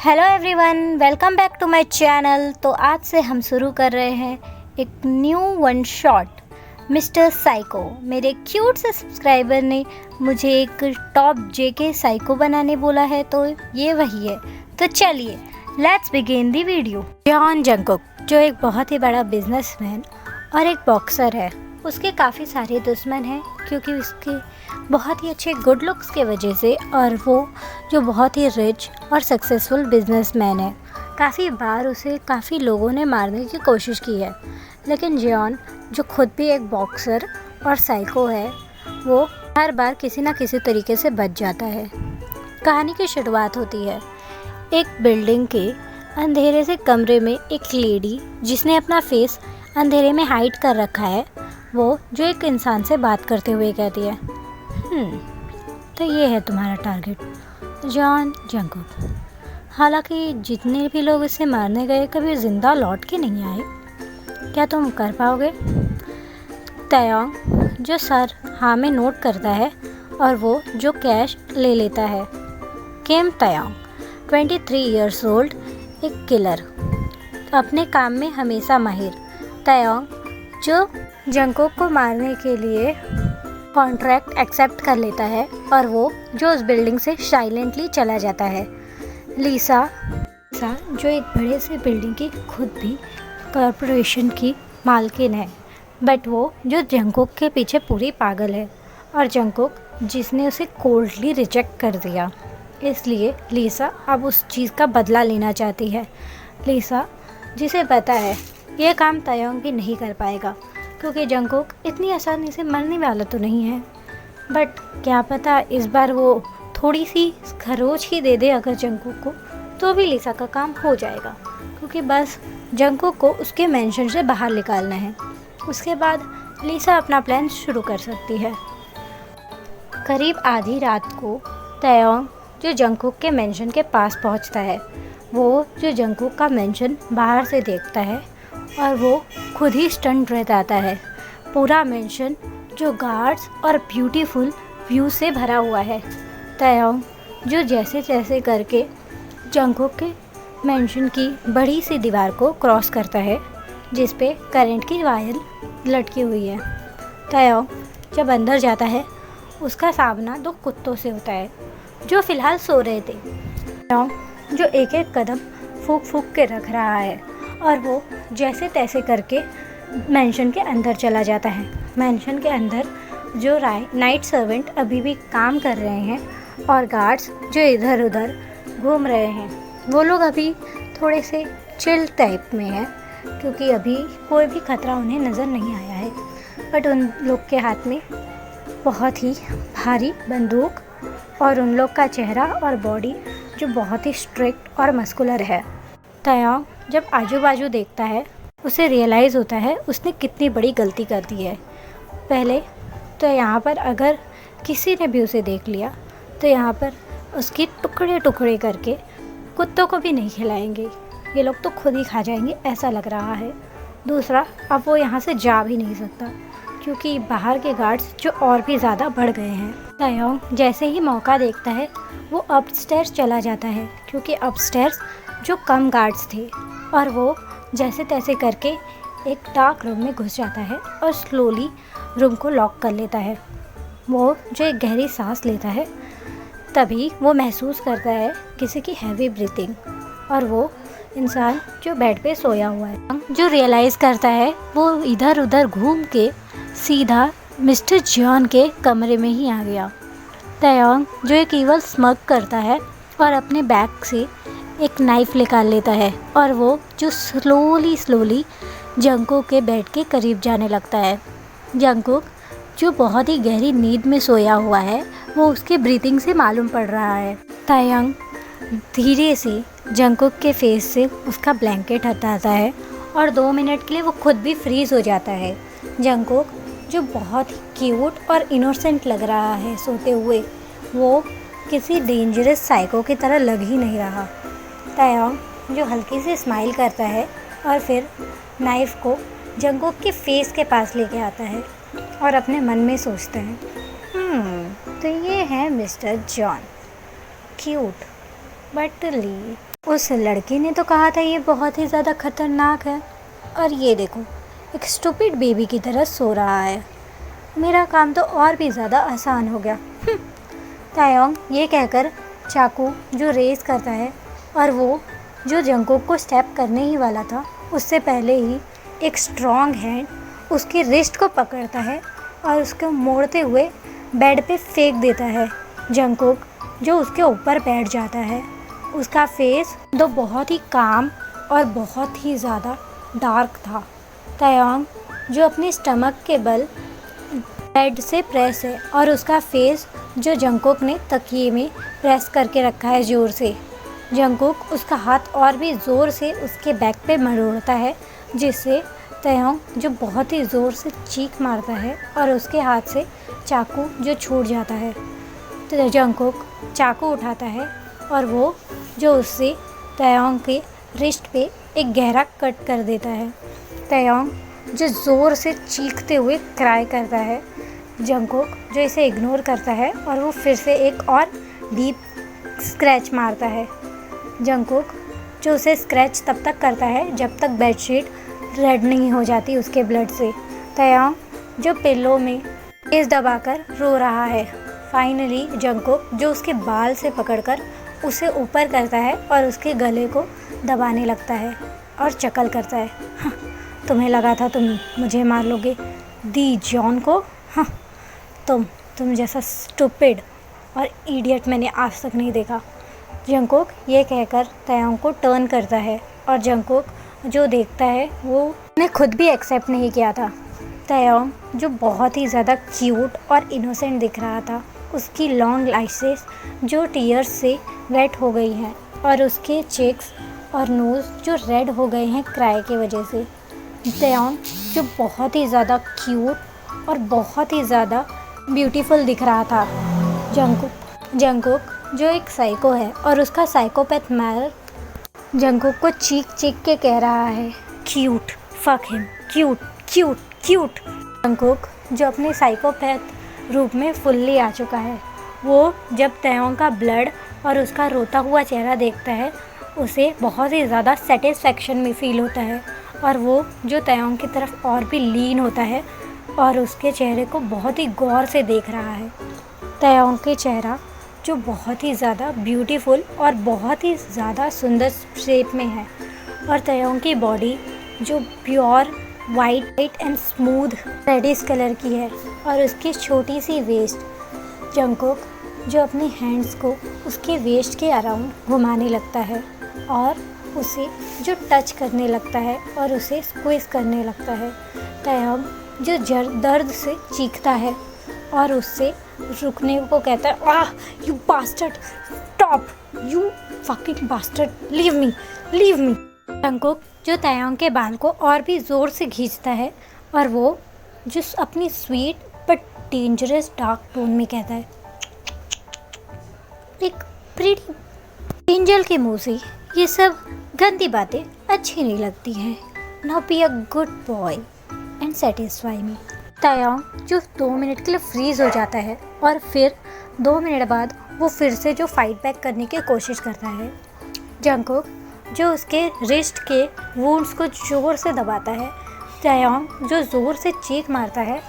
Hello everyone, welcome back to my channel. तो आज से हम शुरू कर रहे हैं एक new one shot mister psycho. मेरे क्यूट से सब्सक्राइबर ने मुझे एक टॉप जेके साइको बनाने बोला है, तो ये वही है। तो चलिए let's begin the video. John Jungkook जो एक बहुत ही बड़ा बिजनेसमैन और एक बॉक्सर है, उसके काफ़ी सारे दुश्मन हैं क्योंकि उसके बहुत ही अच्छे गुड लुक्स के वजह से, और वो जो बहुत ही रिच और सक्सेसफुल बिजनेसमैन है। काफ़ी बार उसे काफ़ी लोगों ने मारने की कोशिश की है, लेकिन जॉन जो खुद भी एक बॉक्सर और साइको है, वो हर बार किसी ना किसी तरीके से बच जाता है। कहानी की शुरुआत होती है एक बिल्डिंग के अंधेरे से कमरे में। एक लेडी जिसने अपना फेस अंधेरे में हाइड कर रखा है, वो जो एक इंसान से बात करते हुए कहती है, तो ये है तुम्हारा टारगेट, जॉन जंगकुक। हालांकि जितने भी लोग इसे मारने गए कभी ज़िंदा लौट के नहीं आए। क्या तुम कर पाओगे? तयोंग जो सर हाँ में नोट करता है और वो जो कैश ले लेता है। किम तयोंग 23 ईयर्स ओल्ड, एक किलर, अपने काम में हमेशा माहिर। तयोंग जो जंगकुक को मारने के लिए कॉन्ट्रैक्ट एक्सेप्ट कर लेता है और वो जो उस बिल्डिंग से साइलेंटली चला जाता है। लीसा जो एक बड़े से बिल्डिंग की खुद भी कॉरपोरेशन की मालकिन है, बट वो जो जंगकुक के पीछे पूरी पागल है, और जंगकुक जिसने उसे कोल्डली रिजेक्ट कर दिया, इसलिए लीसा अब उस चीज़ का बदला लेना चाहती है। लीसा जिसे पता है ये काम तयोंग भी नहीं कर पाएगा क्योंकि जंगकुक इतनी आसानी से मरने वाला तो नहीं है, बट क्या पता इस बार वो थोड़ी सी खरोच ही दे दे अगर जंगकुक को, तो भी लीसा का काम हो जाएगा, क्योंकि बस जंगकुक को उसके मेंशन से बाहर निकालना है। उसके बाद लीसा अपना प्लान शुरू कर सकती है। करीब आधी रात को तयोंग जो जंगकुक के मेंशन के पास पहुंचता है। वो जो जंगकुक का मेंशन बाहर से देखता है और वो खुद ही स्टंट रह जाता है। पूरा मेंशन जो गार्ड्स और ब्यूटीफुल व्यू से भरा हुआ है। तयोंग जो जैसे तैसे करके जंगकुक के मेंशन की बड़ी सी दीवार को क्रॉस करता है, जिस पे करंट की वायर लटकी हुई है। तयोंग जब अंदर जाता है, उसका सामना दो कुत्तों से होता है जो फ़िलहाल सो रहे थे। तयोंग जो एक एक कदम फूंक फूंक के रख रहा है, और वो जैसे तैसे करके मेंशन के अंदर चला जाता है। मेंशन के अंदर जो नाइट सर्वेंट अभी भी काम कर रहे हैं और गार्ड्स जो इधर उधर घूम रहे हैं, वो लोग अभी थोड़े से चिल टाइप में हैं क्योंकि अभी कोई भी खतरा उन्हें नज़र नहीं आया है। बट उन लोग के हाथ में बहुत ही भारी बंदूक, और उन लोग का चेहरा और बॉडी जो बहुत ही स्ट्रिक्ट और मस्कुलर है। तयोंग जब आजू बाजू देखता है, उसे रियलाइज़ होता है उसने कितनी बड़ी गलती कर दी है। पहले तो यहाँ पर अगर किसी ने भी उसे देख लिया तो यहाँ पर उसकी टुकड़े टुकड़े करके कुत्तों को भी नहीं खिलाएंगे, ये लोग तो खुद ही खा जाएंगे ऐसा लग रहा है। दूसरा, अब वो यहाँ से जा भी नहीं सकता क्योंकि बाहर के गार्ड्स जो और भी ज़्यादा बढ़ गए हैं। तयोंग जैसे ही मौका देखता है वो अपस्टेयर्स चला जाता है क्योंकि अपस्टेयर्स जो कम गार्ड्स थे, और वो जैसे तैसे करके एक डार्क रूम में घुस जाता है और स्लोली रूम को लॉक कर लेता है। वो जो एक गहरी सांस लेता है, तभी वो महसूस करता है किसी की हैवी ब्रीथिंग, और वो इंसान जो बेड पे सोया हुआ है। जो रियलाइज़ करता है वो इधर उधर घूम के सीधा मिस्टर जॉन के कमरे में ही आ गया। तयोंग जो एक ईवल स्मग करता है और अपने बैग से एक नाइफ़ निकाल लेता है, और वो जो स्लोली जंगकुक के बेड के करीब जाने लगता है। जंगकुक जो बहुत ही गहरी नींद में सोया हुआ है, वो उसके ब्रीथिंग से मालूम पड़ रहा है। तयोंग धीरे से जंगकुक के फेस से उसका ब्लैंकेट हटाता है और 2 मिनट के लिए वो खुद भी फ्रीज़ हो जाता है। जंगकुक जो बहुत ही क्यूट और इनोसेंट लग रहा है सोते हुए, वो किसी डेंजरस साइको की तरह लग ही नहीं रहा। तयोंग जो हल्की सी स्माइल करता है और फिर नाइफ़ को जंगकुक के फेस के पास लेके आता है और अपने मन में सोचता है, तो ये है मिस्टर जॉन, क्यूट बट ली, उस लड़की ने तो कहा था ये बहुत ही ज़्यादा खतरनाक है, और ये देखो एक स्टूपिड बेबी की तरह सो रहा है। मेरा काम तो और भी ज़्यादा आसान हो गया। तायोंग ये कहकर चाकू जो रेस करता है, और वो जो जंगकुक को स्टेप करने ही वाला था उससे पहले ही एक स्ट्रॉन्ग हैंड उसके रिस्ट को पकड़ता है और उसको मोड़ते हुए बेड पे फेंक देता है। जंगकुक जो उसके ऊपर बैठ जाता है। उसका फेस तो बहुत ही काम और बहुत ही ज़्यादा डार्क था। तायोंग जो अपने स्टमक के बल बेड से प्रेस है, और उसका फेस जो जंगकुक ने तकिए में प्रेस करके रखा है ज़ोर से। जंगकुक उसका हाथ और भी ज़ोर से उसके बैक पे मरोड़ता है, जिससे तायोंग जो बहुत ही ज़ोर से चीख मारता है और उसके हाथ से चाकू जो छूट जाता है। तो जंगकुक चाकू उठाता है और वो जो उससे तायोंग के रिस्ट पे एक गहरा कट कर देता है। तायोंग जो ज़ोर से चीखते हुए क्राई करता है। जंगकुक जो इसे इग्नोर करता है और वो फिर से एक और डीप स्क्रैच मारता है। जंगकुक जो उसे स्क्रैच तब तक करता है जब तक बेडशीट रेड नहीं हो जाती उसके ब्लड से। तायोंग जो पिल्लो में फेस दबाकर रो रहा है। फाइनली जंगकुक जो उसके बाल से पकड़कर उसे ऊपर करता है और उसके गले को दबाने लगता है और चकल करता है। हाँ, तुम्हें लगा था तुम मुझे मार लोगे, दी जॉन को। हाँ, तुम जैसा स्टूपिड और इडियट मैंने आज तक नहीं देखा। जंगकुक ये कहकर तायोंग को टर्न करता है, और जंगकुक जो देखता है वो ने खुद भी एक्सेप्ट नहीं किया था। तायोंग जो बहुत ही ज़्यादा क्यूट और इनोसेंट दिख रहा था, उसकी लॉन्ग लाइसेस जो टीयर्स से वेट हो गई हैं, और उसके चेक्स और नोज़ जो रेड हो गए हैं क्राई की वजह से। तायोंग जो बहुत ही ज़्यादा क्यूट और बहुत ही ज़्यादा ब्यूटीफुल दिख रहा था। जंगकुक जो एक साइको है, और उसका साइकोपैथ मैर जंगकुक को चीख के कह रहा है, cute, fuck him, cute cute cute. Jungkook जो अपने साइकोपैथ रूप में फुल्ली आ चुका है। वो जब तायोंग का ब्लड और उसका रोता हुआ चेहरा देखता है, उसे बहुत ही ज़्यादा सेटिस्फेक्शन में फील होता है, और वो जो तायोंग की तरफ और भी लीन होता है और उसके चेहरे को बहुत ही गौर से देख रहा है। तायोंग के चेहरा जो बहुत ही ज़्यादा ब्यूटीफुल और बहुत ही ज़्यादा सुंदर शेप में है, और तायोंग की बॉडी जो pure white and smooth reddish colour की है, और उसकी छोटी सी वेस्ट। जंगकुक जो अपने हैंड्स को उसके वेस्ट के अराउंड घुमाने लगता है और उसे जो टच करने लगता है और उसे स्क्वीज़ करने लगता है। तायोंग जो दर्द से चीखता है और उससे रुकने को कहता है, ah you bastard, stop, you fucking bastard, leave me. Jungkook जो तायोंग के बाल को और भी ज़ोर से खींचता है, और वो जो अपनी sweet but dangerous dark tone में कहता है, एक प्रीटी एंजल के मुंह से ये सब गंदी बातें अच्छी नहीं लगती हैं। Now be a good boy and satisfy me. Taeyong जो 2 मिनट के लिए फ्रीज हो जाता है, और फिर 2 मिनट बाद वो फिर से जो फाइट बैक करने की कोशिश करता है। जंगकुक जो उसके रिस्ट के वुंड्स को ज़ोर से दबाता है। तायोंग जो ज़ोर से चीख मारता है,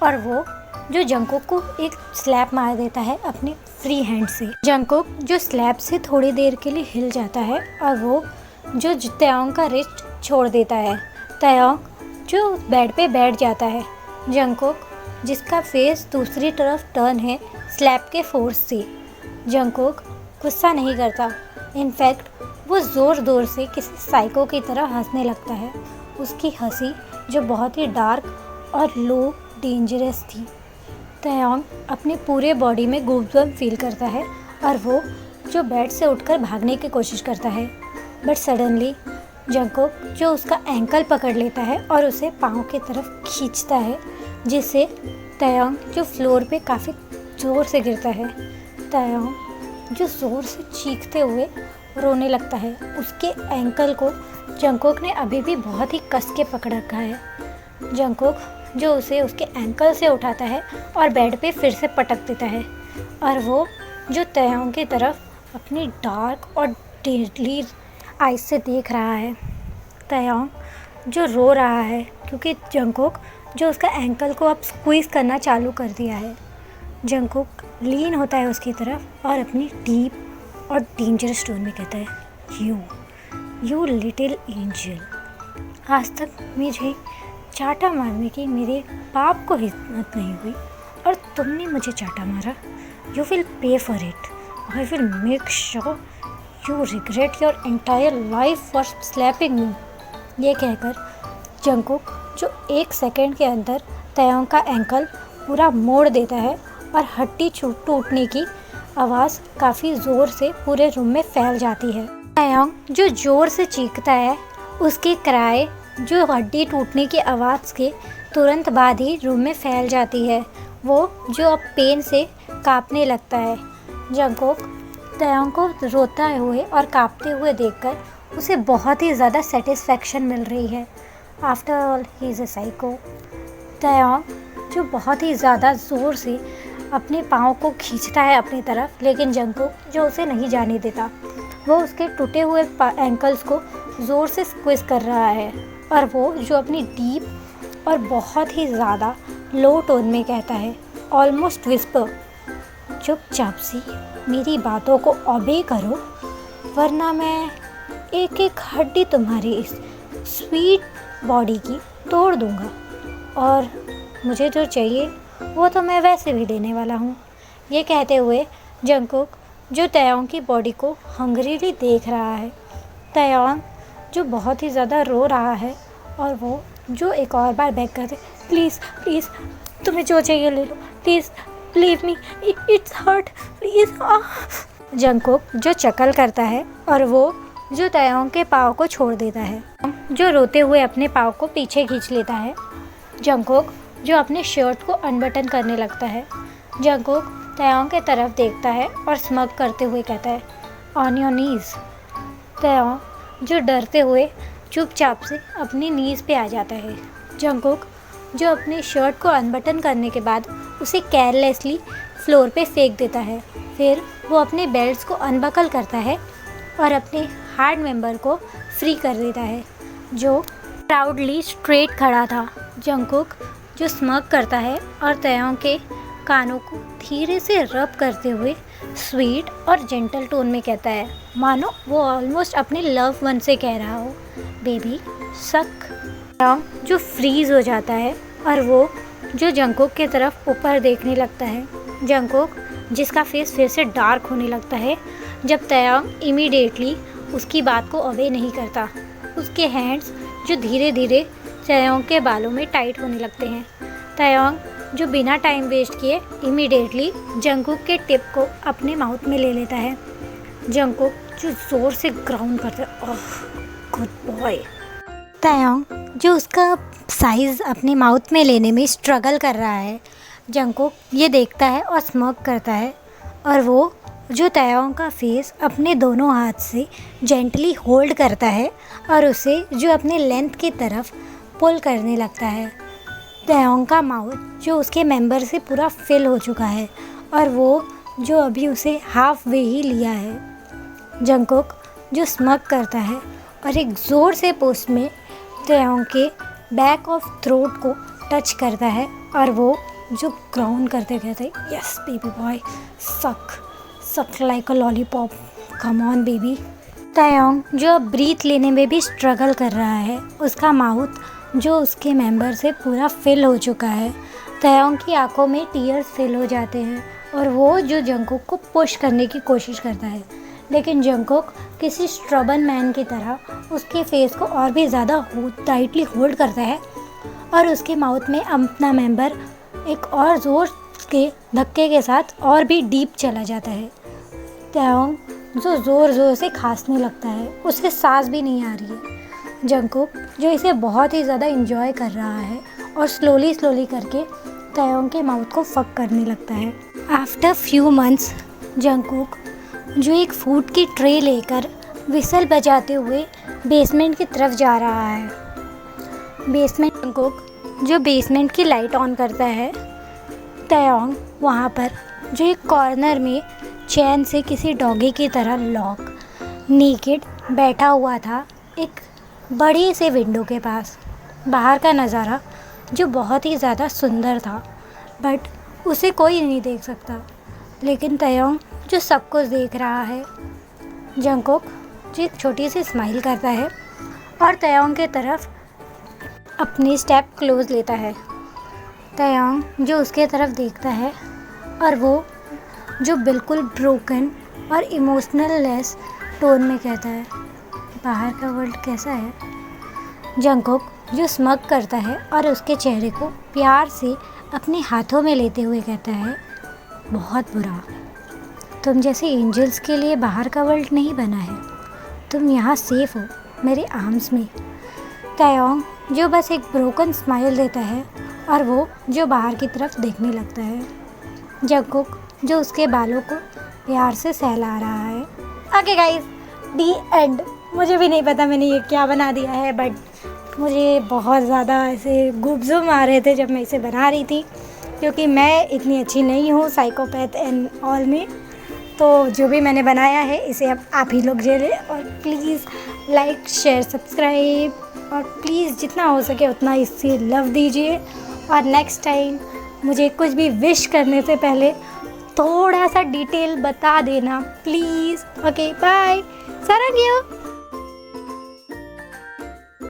और वो जो जंगकुक को एक स्लैप मार देता है अपने फ्री हैंड से। जंगकुक जो स्लैप से थोड़ी देर के लिए हिल जाता है, और वो जो तायोंग का रिस्ट छोड़ देता है। तायोंग जो बेड पे बैठ जाता है। जंगकुक जिसका फेस दूसरी तरफ टर्न है स्लैप के फोर्स से। जंगकुक गुस्सा नहीं करता, इनफैक्ट वो ज़ोर से किसी साइको की तरह हंसने लगता है। उसकी हंसी जो बहुत ही डार्क और लो डेंजरस थी। तायोंग अपने पूरे बॉडी में गूज़बम्प फील करता है, और वो जो बेड से उठकर भागने की कोशिश करता है, बट सडनली जंगकुक जो उसका एंकल पकड़ लेता है और उसे पाँव की तरफ खींचता है, जिससे तायोंग जो फ्लोर पे काफ़ी ज़ोर से गिरता है। तायोंग जो ज़ोर से चीखते हुए रोने लगता है। उसके एंकल को जंगकुक ने अभी भी बहुत ही कस के पकड़ रखा है। जंगकुक जो उसे उसके एंकल से उठाता है और बेड पे फिर से पटक देता है, और वो जो तायोंग की तरफ अपनी डार्क और डेडली आइज से देख रहा है। तयोंग जो रो रहा है क्योंकि जंगकुक जो उसका एंकल को अब स्क्वीज़ करना चालू कर दिया है। जंगकुक लीन होता है उसकी तरफ और अपनी डीप और डेंजरस टोन में कहता है, यू लिटिल एंजल, आज तक मुझे चाटा मारने की मेरे बाप को हिम्मत नहीं हुई और तुमने मुझे चाटा मारा। You will pay for it. I will make sure you regret your entire life for slapping me. ये कहकर जंगकुक जो 1 सेकेंड के अंदर तयोंग का एंकल पूरा मोड़ देता है और हड्डी टूटने की आवाज़ काफ़ी ज़ोर से पूरे रूम में फैल जाती है। तयोंग जो ज़ोर से चीखता है, उसकी क्राई जो हड्डी टूटने की आवाज़ के तुरंत बाद ही रूम में फैल जाती है। वो जो अब पेन से कांपने लगता है। जंगकुक तयोंग को रोता हुए और कांपते हुए देखकर उसे बहुत ही ज़्यादा सेटिस्फेक्शन मिल रही है। After all he is a psycho. Taeyong जो बहुत ही ज़्यादा ज़ोर से अपने पाँव को खींचता है अपनी तरफ, लेकिन जंगकुक जो उसे नहीं जाने देता। वो उसके टूटे हुए एंकल्स को ज़ोर से स्क्विज कर रहा है और वो जो अपनी डीप और बहुत ही ज़्यादा लो टोन में कहता है, ऑलमोस्ट विस्पर, चुपचाप से मेरी बातों को ओबे करो वरना मैं एक एक हड्डी तुम्हारी इस स्वीट बॉडी की तोड़ दूंगा और मुझे जो चाहिए वो तो मैं वैसे भी देने वाला हूँ। ये कहते हुए जंगकुक जो तयोंग की बॉडी को हंग्रीली देख रहा है। तयोंग जो बहुत ही ज़्यादा रो रहा है और वो जो एक और बार बेग करते, प्लीज़ प्लीज़ तुम्हें जो चाहिए ले लो, please leave me, it's hurt please. Jungkook जो चकल करता है और वो जो तयोंग के पाँव को छोड़ देता है, जो रोते हुए अपने पाँव को पीछे खींच लेता है। जंगकुक जो अपने शर्ट को अनबटन करने लगता है। जंगकुक तयोंग के तरफ देखता है और स्मग करते हुए कहता है, ऑन योर नीज़। तयोंग जो डरते हुए चुपचाप से अपनी नीज़ पे आ जाता है। जंगकुक जो अपनी शर्ट को अनबटन करने के बाद उसे केयरलेसली फ्लोर पे फेंक देता है। फिर वो अपने बेल्ट्स को अनबकल करता है और अपने हार्ड मेंबर को फ्री कर देता है, जो प्राउडली स्ट्रेट खड़ा था। जंगकुक जो स्मग करता है और तयोंग के कानों को धीरे से रब करते हुए स्वीट और जेंटल टोन में कहता है, मानो वो ऑलमोस्ट अपने लव वन से कह रहा हो, बेबी सक। तयोंग जो फ्रीज हो जाता है और वो जो जंगकुक की तरफ ऊपर देखने लगता है। जंगकुक जिसका फेस फिर से डार्क होने लगता है जब तयोंग इमीडिएटली उसकी बात को अवे नहीं करता। उसके हैंड्स जो धीरे धीरे तयोंग के बालों में टाइट होने लगते हैं। तयोंग जो बिना टाइम वेस्ट किए इमीडिएटली जंगकुक के टिप को अपने माउथ में ले लेता है। जंगकुक जो ज़ोर से ग्राउंड करता है, ओह गुड बॉय। तयोंग जो उसका साइज़ अपने माउथ में लेने में स्ट्रगल कर रहा है, जंगकुक ये देखता है और स्मग करता है और वो जो तयोंग का फेस अपने दोनों हाथ से जेंटली होल्ड करता है और उसे जो अपने लेंथ की तरफ पुल करने लगता है। तयोंग का माउथ जो उसके मेंबर से पूरा फिल हो चुका है और वो जो अभी उसे हाफ वे ही लिया है। जंगकुक जो स्मग करता है और एक ज़ोर से पुश में तयोंग के बैक ऑफ थ्रोट को टच करता है और वो जो ग्राउंड करते कहते हैं, yes baby boy, suck like a lollipop, come on baby. Taeyong जो ब्रीथ लेने में भी स्ट्रगल कर रहा है, उसका माउथ जो उसके मेंबर से पूरा फिल हो चुका है। तयोंग की आंखों में टीयर्स फिल हो जाते हैं और वो जो जंगकुक को पुश करने की कोशिश करता है, लेकिन जंगकुक किसी स्ट्रबन मैन की तरह उसके फेस को और भी ज़्यादा टाइटली होल्ड करता है और उसके माउथ में अपना मेंबर एक और ज़ोर के धक्के के साथ और भी डीप चला जाता है। तयोंग जो ज़ोर से खांसने लगता है, उसे सांस भी नहीं आ रही है। जंगकुक जो इसे बहुत ही ज़्यादा इंजॉय कर रहा है और स्लोली करके तयोंग के माउथ को फक करने लगता है। आफ्टर फ्यू मंथ्स जंगकुक जो एक फूड की ट्रे लेकर विसल बजाते हुए बेसमेंट की तरफ जा रहा है। जंगकुक जो बेसमेंट की लाइट ऑन करता है। तयोंग वहाँ पर जो एक कॉर्नर में चैन से किसी डॉगी की तरह लॉक नेकेड बैठा हुआ था एक बड़ी सी विंडो के पास। बाहर का नज़ारा जो बहुत ही ज़्यादा सुंदर था, बट उसे कोई नहीं देख सकता, लेकिन तयोंग जो सब कुछ देख रहा है। जंगकुक जो एक छोटी सी स्माइल करता है और तयोंग के तरफ अपनी स्टेप क्लोज लेता है। तयोंग जो उसके तरफ देखता है और वो जो बिल्कुल ब्रोकन और इमोशनल लेस टोन में कहता है, बाहर का वर्ल्ड कैसा है? जंगकुक जो स्मग करता है और उसके चेहरे को प्यार से अपने हाथों में लेते हुए कहता है, बहुत बुरा। तुम जैसे एंजल्स के लिए बाहर का वर्ल्ड नहीं बना है, तुम यहाँ सेफ हो मेरे आर्म्स में। तयोंग जो बस एक ब्रोकन स्माइल देता है और वो जो बाहर की तरफ देखने लगता है। जंगकुक जो उसके बालों को प्यार से सहला रहा है। Okay guys, the and. मुझे भी नहीं पता मैंने ये क्या बना दिया है, बट मुझे बहुत ज़्यादा ऐसे गुब्जुम आ रहे थे जब मैं इसे बना रही थी, क्योंकि मैं इतनी अच्छी नहीं हूँ साइकोपैथ एंड ऑल में। तो जो भी मैंने बनाया है इसे अब आप ही लोग झेलें, और प्लीज़ लाइक शेयर सब्सक्राइब, और प्लीज़ जितना हो सके उतना इससे लव दीजिए। और नेक्स्ट टाइम मुझे कुछ भी विश करने से पहले थोड़ा सा डिटेल बता देना प्लीज़। ओके बाय, सारंग यू।